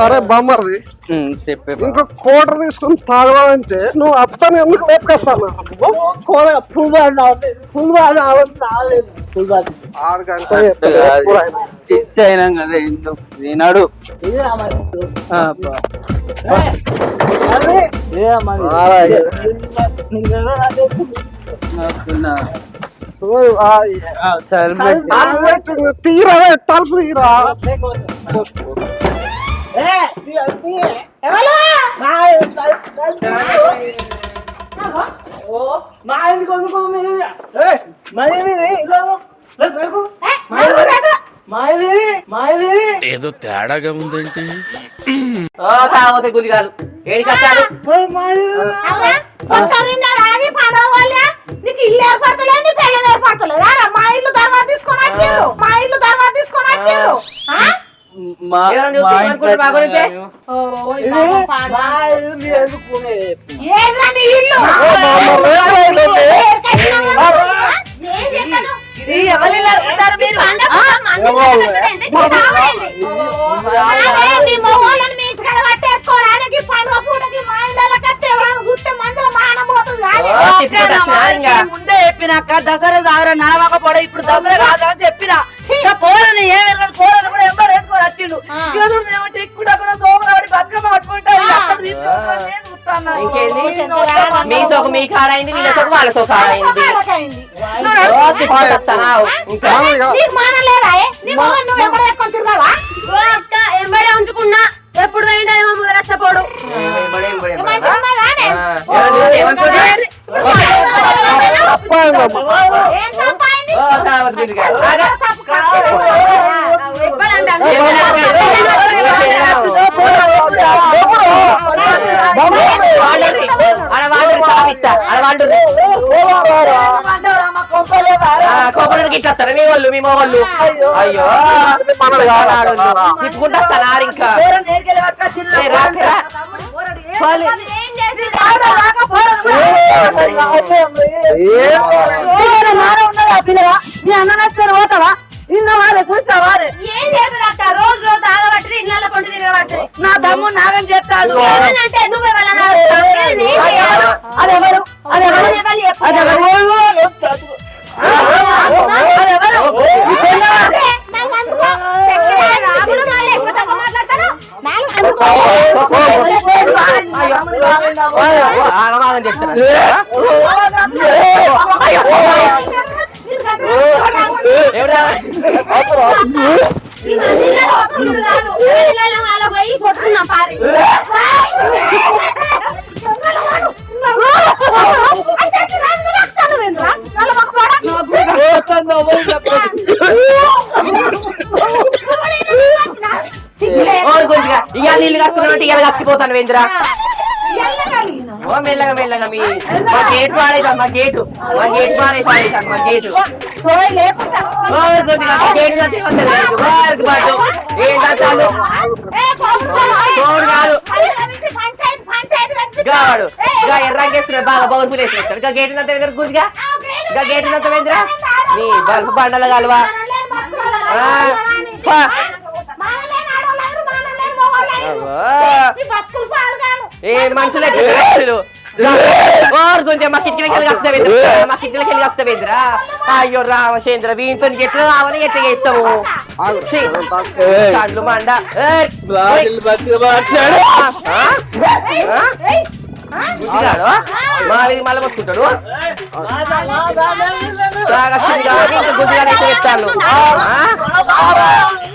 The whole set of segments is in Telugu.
అరే బామ్మర్ది ఇంకో కోటర్ తీసుకుని తాగవాలంటే నువ్వు అత్తని ఎందుకు లేపుకొస్తాను తెచ్చైనా కదా ఎందుకు నేనాడు తీరా తలుపు తీరా ఏదో తేడాగా ఉందేంటి? కాకపోతే గుదిగాలు ఏడికి వచ్చారు నీకు ఇల్లు ఏర్పడతలేదు నీ పెళ్ళని ఏర్పడతలేదు మా ఇల్లు తర్వాత తీసుకొని వచ్చారు మా ఇల్లు తర్వాత తీసుకొని వచ్చారు ముందే చెప్పినాక దసరా దాగర నడవకపోవడం ఇప్పుడు దసరా కాదు అని చెప్పిన పోరని ఏమి పోరని కూడా ఎంబడి వేసుకొని వచ్చిండు ఏమంటే ఇక్కడ కూడా సోమరాడి బతుకమ్మ పట్టుకుంటారు మీ సోకు మీ కాడైంది వీళ్ళ సోకు వాళ్ళ సోకు కాడైంది ఎంబడే ఉంచుకున్నా ఎప్పుడు వేయండి రచ్చపోడు ఇట్లా మీ వాళ్ళు మీ మొగళ్ళు అయ్యో తిప్పుకుంటా ఇంకా పోతావా నిన్న వాళ్ళే చూస్తావా ఏం చేస్తున్నా రోజు రోజు ఆగబట్టి ఇళ్ళ పొంటి తిరగబట్టి నా తమ్ము నాగం చేస్తాడు అంటే నువ్వే అదెవరు ఆగమాగం చెప్తారా కొట్టుకున్నా పారి ఇవాళ నీళ్ళు కట్టుకున్నట్టు ఇవాళ కచ్చిపోతాను వేంద్రా మెల్లగా మెల్లగా మా గేట్ పాడేసాను మా గేటు పాడేసాను మా గేటు గాడు ఎర్రాకేస్తున్నాడు బాగా బౌర్పులు వేసుకుంటాడు ఇంకా గేట్ అంతా దగ్గర గుంజిగా ఇంకా గేట్ అంతా వేంద్రా మీ బల్బు బండలు కలవా ఏంటి మనుషులు కొంచెం మా కిటికీలకి వస్తావేంద్రా అయ్యో రామచంద్ర వీటితో ఎట్లా రావని ఎట్లా ఎత్తాము కళ్ళు మండ మాది మళ్ళీ పట్టుకుంటాడు గుడ్డిగా అయితే చెప్తాను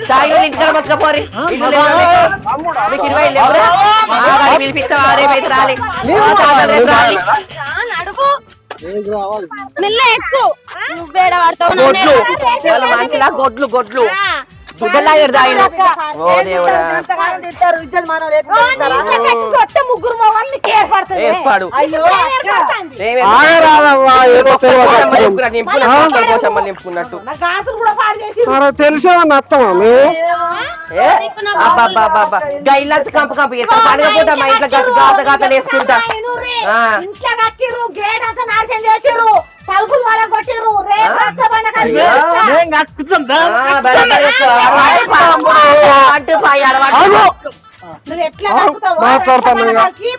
సాయిలు ఇంటికాడ బతుకపోరి మీకు 20 పిలిపిస్తా రేపైతే రాలి మెల్ల ఎక్కువ నువ్వేడ పడతావు మనిషిలా గొడ్లు సుద్దలాగేడు ఆయన ఓ దేవుడా ఎంతకాలం తింటారు ఇద్దరు మనం లేకుండా వస్తే ముగ్గురు మొగలు నీకు ఏర్పడుతుంది ఏర్పాడు అయ్యో ఆగరాదవ్వా ఏదో తెలియదు నింపుకున్నట్టు నా గాజులు కూడా పాడు చేసి మరి తెలిసేవన్న అత్తమా మేము ఇల్లంతా కంప కంప పండుగ మా ఇంట్లో గాత గాతలు వేసుకుంటా ఇంట్లో కట్టిర్రు గేట్ అంతా నాశనం చేసిర్రు తలుపులు వాళ్ళ కొట్టిర్రు రేపు అంటూ నువ్వు ఎట్లా కట్టుతావు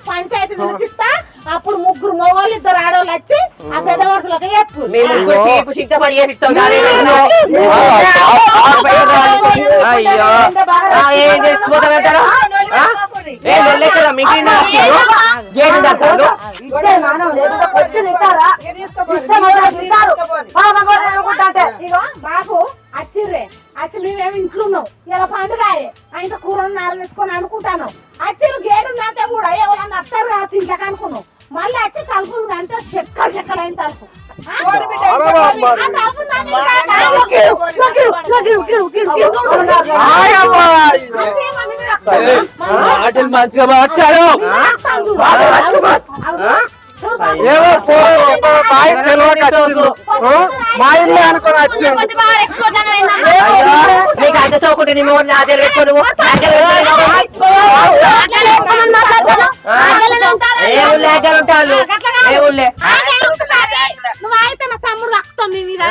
పంచాయతీ పిలిపిస్తా అప్పుడు ముగ్గురు మొగోళ్ళు ఇద్దరు ఆడవాళ్ళు వచ్చి ఆ పెద్ద వరుసలకు చెప్పు మేము సిద్ధపడి చేపిస్తాం అయ్యో ఏం చేసుకోతారంటారా మిగిలిన గేటు దర్శనం బాబు వచ్చిర్రే వచ్చి మేమేమి ఇంట్లో ఉన్నాం ఇలా పండుగ ఆయన కూర తెచ్చుకొని అనుకుంటాను వచ్చిర్రు గేటు ఉందంటే కూడా ఎవరన్నా వస్తారు కావచ్చు ఇంట్లోకి అనుకున్నాం మళ్ళీ వచ్చి తలుపులు అంటే చెక్కలు అయిన తలుపు మంచిగా మాట్లాడు ఏదో బాయి తెలియక వచ్చింది మా ఇల్లు అనుకుని వచ్చింది నీకు అంత చౌకుంటే నీ మూడు నాదేలు పెట్టుకో ఏ ఊళ్ళే ఉంటారు ఏ ఊళ్ళే నువ్వు అయితే నా తమ్ముడు రక్తం నీ మీద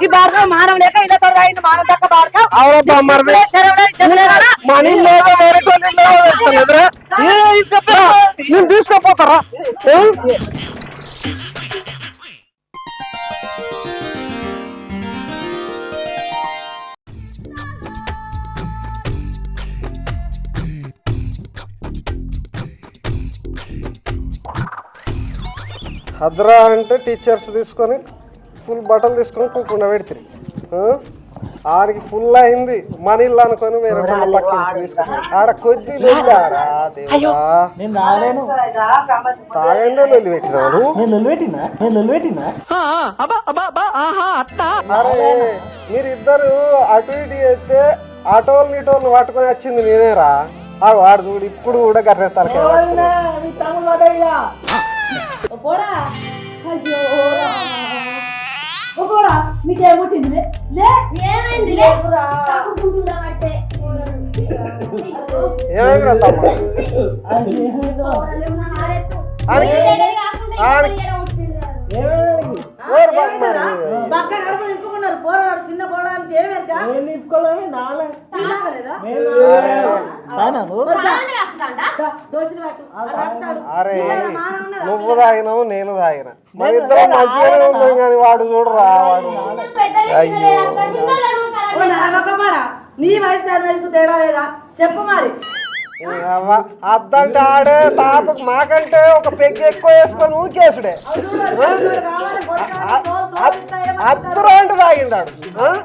ఈ బాగా మానవ లేక ఇలా తొడగాయింది మానవ దక్క బాడక అవునబ్బా మరిది మన ఇల్లు ఏదో వేరే ఎదురా నేను తీసుకుపోతారా హద్రా అంటే టీచర్స్ తీసుకొని ఫుల్ బట్టలు తీసుకొని కూకుండా పెడితే ఆడికి ఫుల్ అయింది మన ఇల్లు అనుకొని వేరే పక్కన తీసుకుని ఆడ కొద్ది వెళ్ళారా దేవా తాగంలో వెళ్ళి పెట్టినాడు అరే మీరు ఇద్దరు అటు ఇటు చేస్తే ఆటోలు ఇటోళ్ళు పట్టుకొని వచ్చింది నేనేరా ఆ వాడు చూడు ఇప్పుడు కూడా గర్రె తరకాయ నీకేముంటుంది ఏమైందిరా తమ్ముడు పోరాడు చిన్న పోరానికి అరే నువ్వు తాగినావు నేను తాగిన మన ఇద్దరం మంచిగానే ఉన్నాం కానీ వాడు చూడరా వాడు అయ్యో నీ వయసు వయసుకు తేడా లేదా చెప్పు మరి అద్దంటే ఆడే తాపకు మాకంటే ఒక పెగ్గు ఎక్కువ వేసుకొని ఊకేసుడే అద్దరు అంటే తాగిండాడు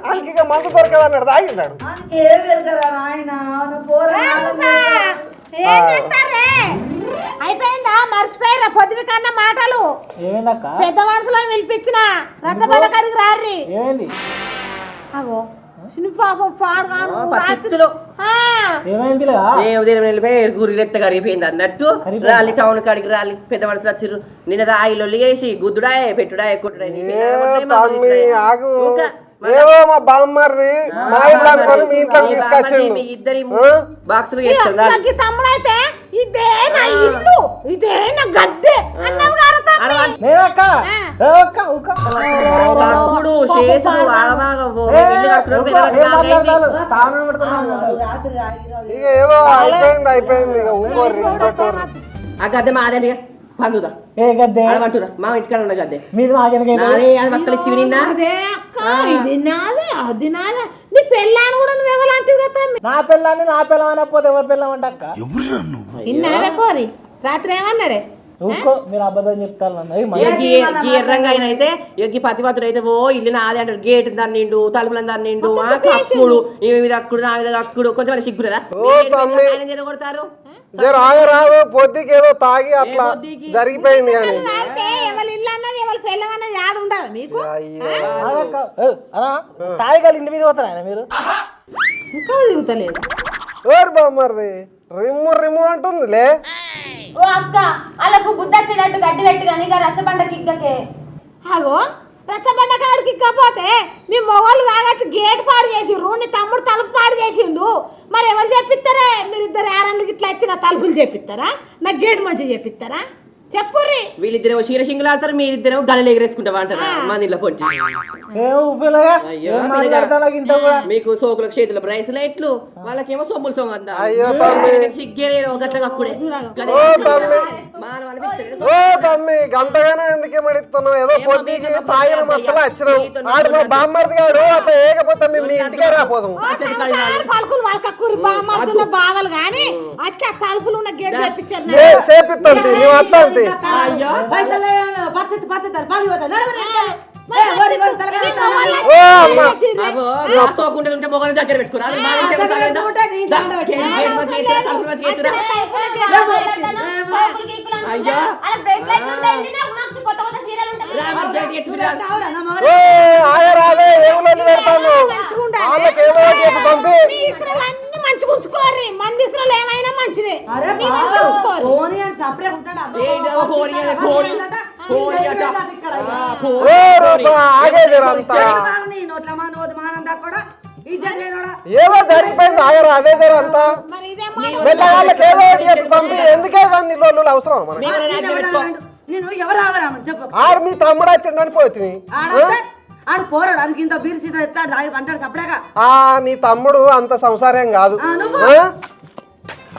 అందుకే మందు దొరకదు అన్నాడు తాగిండాడు అయిపోయిందా మర్చిపోయారా పొద్దువి కన్నా మాటలు పెద్ద మనుషులను పిలిపించిన రచ్చబండ కాడికి రారి అగో గురిలెత్త కరిగిపోయింది అన్నట్టు రాలి టౌన్ కాడికి రాలి పెద్ద మనుషులు వచ్చారు నిన్న రాయిలో వేసి గుద్దుడాయే పెట్టుడాయే ఏదో మా బామ్మది మా ఇల్లు అనుకొని మీ ఇంట్లో తీసుకొచ్చిండు ఇద్దరి బాక్సులు తమ్ముడైతే ఇదే నా ఇల్లు ఇదే నా గద్దె అన్నావు ఇక ఏదో అయిపోయింది ఇక ఊరు ఆ గద్దె మాదే పండుదా ఏ గద్దె అంటున్నా మా ఇంటికాడ ఉన్న గద్దె మీది మక్కలు ఎత్తి వినిన్నా నీ పెళ్ళాన్ని కూడా నువ్వు ఎవరు కదా నా పిల్లాన్ని నా పిల్లం అనకపోతే ఎవరు పిల్లం అంట అక్క ఇన్నావే కోరి రాత్రి ఏమన్నాడే ఊకో మీరు అబద్ధం చెప్తారు ఎర్రంగా ఆయన అయితే ఎగ్గి పతిపతుడు అయితే ఓ ఇల్లు నాదే అంటాడు గేట్ దాని నిండు తలుపులను దాని నిండు కక్కుడు ఈమె మీద అక్కుడు నా మీద అక్కుడు కొంచెం సిగ్గులేదా ఆయన జరగొడతారు రాదు పొద్దుకి ఏదో తాగి అట్లా జరిగిపోయింది కానీ ఎవరి ఇల్లు అన్నది ఎవరి పిల్లం అన్నది యాద ఉండదు మీకు తాయిగాలు ఇంటి మీద పోతారా ఆయన మీరు ఇంకా తిరుగుతలేదు ఓరు బామ్మది రిమ్ము రిమ్ము అంటుందిలే ఓ అక్క వాళ్ళకు బుద్ధి వచ్చేటట్టు గడ్డి పెట్టి కానీ ఇక రచ్చబండకి ఇక్కకే అగో రచ్చబండ కాడికి ఇక్కపోతే మీ మొగోళ్ళు తాగొచ్చి గేట్ పాడు చేసిండ్రు నీ తమ్ముడు తలుపు పాడు చేసిండు మరి ఎవరు చెప్పిస్తారా మీరు ఇద్దరు ఏరాళ్ళకి ఇట్లా వచ్చిన తలుపులు చెప్పిస్తారా నాకు గేట్ మంచిగా చెప్పిస్తారా చెప్పుర్రి వీళ్ళిద్దరేమో క్షీరసింగులు ఆడతారు మీరిద్దరేమో గల్లలు ఎగరేసుకుంటావా అంటారా మా నీళ్ళ పొంచి మీకు సోకుల చేతుల బ్రైస్లైట్లు వాళ్ళకేమో సొమ్ములు సొమ్ము అంతా సిగ్గే గట్ల అప్పుడే ఓ తమ్మి గంటగానే ఎందుకే మడిస్తున్నావు ఏదో పొద్దుకి తాగిన మత్తలో వచ్చినావు ఆడు మా బామ్మర్ది గాడు అట్లా ఏకపోతే మేము మీ ఇంటికే రాపోదాం పలుకులు వాళ్ళకుర్రి బామ్మర్దుల బాధలు కానీ వచ్చి తలుపులు ఉన్న గేట్ చెప్పించారు చేపిస్తాను నువ్వు వస్తా దగ్గర పెట్టుకురా మంచిగా ఉంచుకోర్రి మంది ఇస్రాలు ఏమైనా మంచిదే ఏదో జరిగిపోయింది ఆగరా అదే జర అంతా వాళ్ళకి ఏదో చెప్పి పంపి ఎందుకే ఇవన్నీ లోన్లు అవసరం ఆడు మీ తమ్ముడు వచ్చిండని పోతుంది ఆడు పోరాడు అది ఇంత బీర్ సీత ఎత్తాడు అంటాడు సపడాగా నీ తమ్ముడు అంత సంసారం కాదు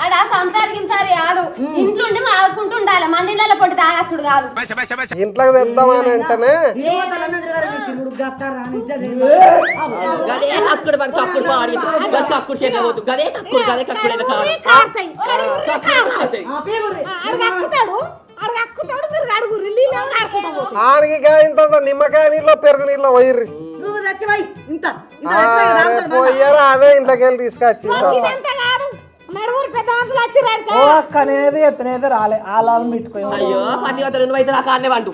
ఆడ సంసారికించాలి కాదు ఇంట్లో ఉండి ఆడుకుంటూ ఉండాలి మందిళ్ళ పొట్టి తాగచ్చుడు కాదు ఇంట్లోకి తెద్దామని అంటేనే ఆడికి ఇంత నిమ్మకాయ నీళ్ళు పెరుగు నీళ్ళు పోయిర్రి పోయారా అదే ఇంట్లోకి వెళ్ళి తీసుకొచ్చి రాలే ఆలాలు పెట్టుకో అయ్యో పది వద్ద నువ్వు అయితే నాకు అన్నే వండు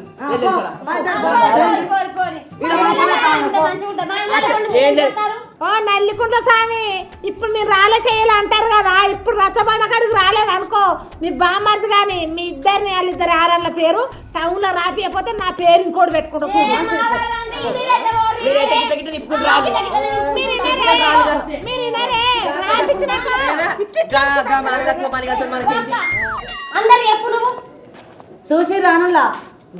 ఓ నల్లికుంట స్వామి ఇప్పుడు మీరు రాలే చేయాలి అంటారు కదా ఇప్పుడు రచ్చబండ కాడికి రాలేదు అనుకో మీ బామ్మర్ది కానీ మీ ఇద్దరిని వాళ్ళిద్దరు ఆరన్ల పేరు టౌన్ లో రాపియపోతే నా పేరు ఇంకోటి పెట్టుకుంటా చూసి రానులా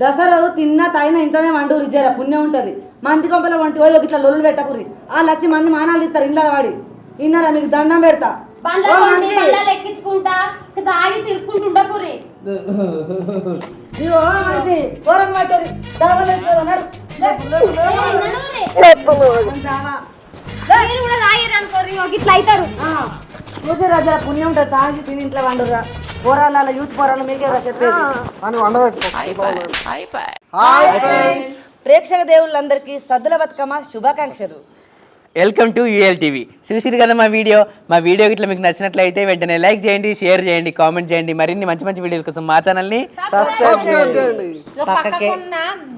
దసరా తిన్న తాయినా ఇంతనే వంటూరు ఇచ్చారా పుణ్యం ఉంటుంది మంది కొంపల వంటి పోయి ఇట్లా లొల్లు పెట్టకూరి వాళ్ళు వచ్చి మంది మానాలు ఇస్తారు ఇంట్లో వాడి ఇన్నారా మీకు దండం పెడతా ఎక్కించుకుంటా తాగి తిరుక్కుంటుండకూరి మంచి ఘోరం పట్టారు కూడా తాగిరనుకోరి ఇట్లా అవుతారు చూసి రాజా పుణ్యం ఉంటుంది తాగి తిని ఇంట్లో వండురా పోరాల యూత్ పోరాలు మీకే చెప్పేది ప్రేక్షక దేవుళ్ళందరికీ సద్దుల బతుకమ్మ శుభాకాంక్షలు. Welcome to UL TV. చూసిరు కదా మా వీడియో ఇట్లా మీకు నచ్చినట్లయితే వెంటనే లైక్ చేయండి, షేర్ చేయండి, కామెంట్ చేయండి. మరిన్ని మంచి మంచి వీడియోల కోసం మా ఛానల్ని సబ్స్క్రైబ్ చేయండి.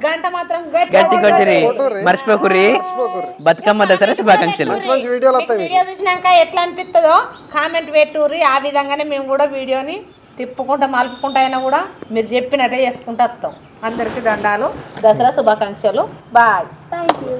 గంట మాత్రం గట్టి కొట్టిరి మర్చిపోకుర్రి. బతుకమ్మ దసరా శుభాకాంక్షలు. వీడియో చూసినాక ఎట్లా అనిపిస్తుందో కామెంట్ పెట్టుర్రి. ఆ విధంగానే మేము కూడా వీడియోని తిప్పుకుంటా మలుపుకుంటా అయినా కూడా మీరు చెప్పినట్టే చేసుకుంటూ వస్తాం. అందరికీ దండాలు, దసరా శుభాకాంక్షలు. బాయ్. Thank you.